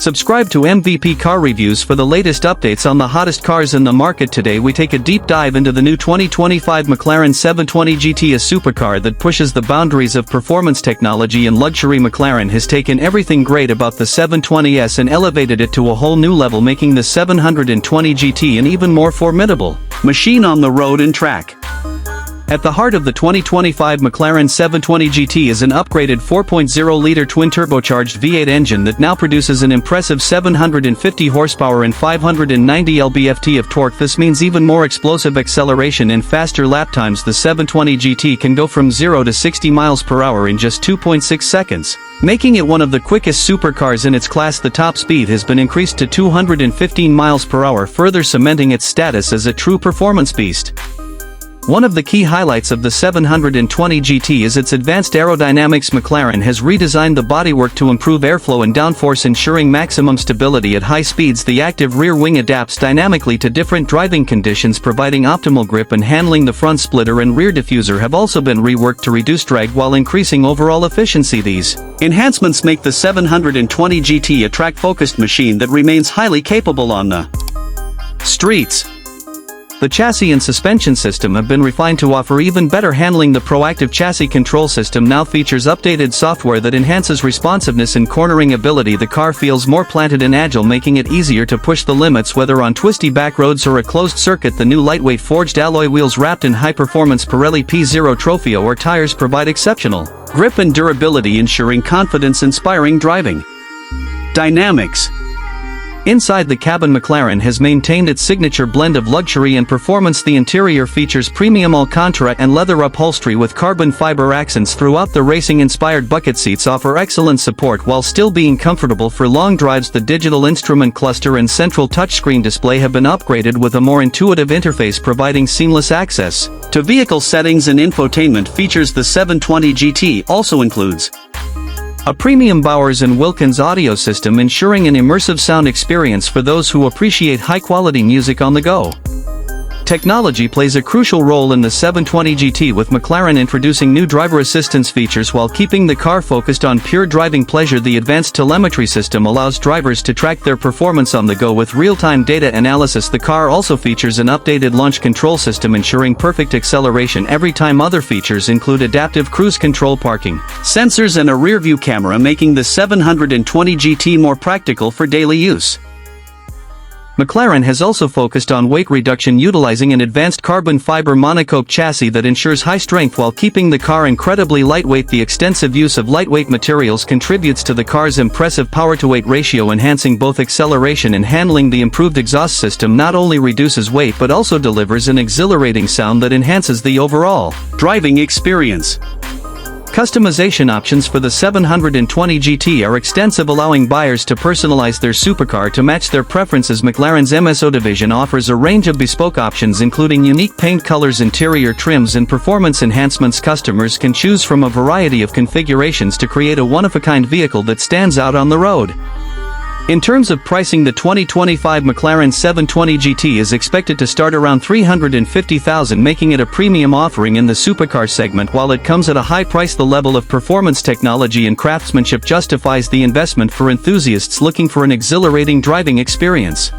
Subscribe to MVP Car Reviews for the latest updates on the hottest cars in the market. Today we take a deep dive into the new 2025 McLaren 720 GT, a supercar that pushes the boundaries of performance, technology and luxury. McLaren has taken everything great about the 720S and elevated it to a whole new level, making the 720 GT an even more formidable machine on the road and track. At the heart of the 2025 McLaren 720 GT is an upgraded 4.0-liter twin-turbocharged V8 engine that now produces an impressive 750 horsepower and 590 lb-ft of torque. This means even more explosive acceleration and faster lap times. The 720 GT can go from 0 to 60 miles per hour in just 2.6 seconds, making it one of the quickest supercars in its class. The top speed has been increased to 215 miles per hour, further cementing its status as a true performance beast. One of the key highlights of the 720 GT is its advanced aerodynamics. McLaren has redesigned the bodywork to improve airflow and downforce, ensuring maximum stability at high speeds. The active rear wing adapts dynamically to different driving conditions, providing optimal grip and handling. The front splitter and rear diffuser have also been reworked to reduce drag while increasing overall efficiency. These enhancements make the 720 GT a track-focused machine that remains highly capable on the streets. The chassis and suspension system have been refined to offer even better handling. The proactive chassis control system now features updated software that enhances responsiveness and cornering ability. The car feels more planted and agile, making it easier to push the limits whether on twisty back roads or a closed circuit. The new lightweight forged alloy wheels wrapped in high-performance Pirelli P0 Trofeo or tires provide exceptional grip and durability, ensuring confidence-inspiring driving. Dynamics. Inside the cabin, McLaren has maintained its signature blend of luxury and performance. The interior features premium Alcantara and leather upholstery with carbon fiber accents throughout. The racing-inspired bucket seats offer excellent support while still being comfortable for long drives. The digital instrument cluster and central touchscreen display have been upgraded with a more intuitive interface, providing seamless access to vehicle settings and infotainment features. The 720 GT also includes a premium Bowers & Wilkins audio system, ensuring an immersive sound experience for those who appreciate high-quality music on the go. Technology plays a crucial role in the 720 GT, with McLaren introducing new driver assistance features while keeping the car focused on pure driving pleasure. The advanced telemetry system allows drivers to track their performance on the go with real-time data analysis. The car also features an updated launch control system, ensuring perfect acceleration every time. Other features include adaptive cruise control, parking sensors and a rear-view camera, making the 720 GT more practical for daily use. McLaren has also focused on weight reduction, utilizing an advanced carbon fiber monocoque chassis that ensures high strength while keeping the car incredibly lightweight. The extensive use of lightweight materials contributes to the car's impressive power-to-weight ratio, enhancing both acceleration and handling. The improved exhaust system not only reduces weight but also delivers an exhilarating sound that enhances the overall driving experience. Customization options for the 720 GT are extensive, allowing buyers to personalize their supercar to match their preferences. McLaren's MSO division offers a range of bespoke options, including unique paint colors, interior trims and performance enhancements. Customers can choose from a variety of configurations to create a one-of-a-kind vehicle that stands out on the road. In terms of pricing, the 2025 McLaren 720 GT is expected to start around $350,000, making it a premium offering in the supercar segment. While it comes at a high price, the level of performance, technology and craftsmanship justifies the investment for enthusiasts looking for an exhilarating driving experience.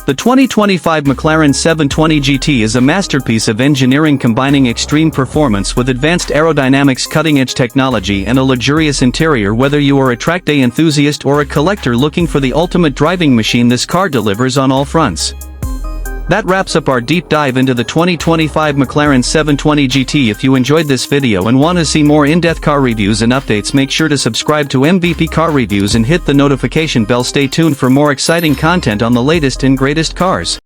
The 2025 McLaren 720 GT is a masterpiece of engineering, combining extreme performance with advanced aerodynamics, cutting-edge technology and a luxurious interior. Whether you are a track day enthusiast or a collector looking for the ultimate driving machine, this car delivers on all fronts. That wraps up our deep dive into the 2025 McLaren 720 GT. If you enjoyed this video and want to see more in-depth car reviews and updates, make sure to subscribe to MVP Car Reviews and hit the notification bell. Stay tuned for more exciting content on the latest and greatest cars.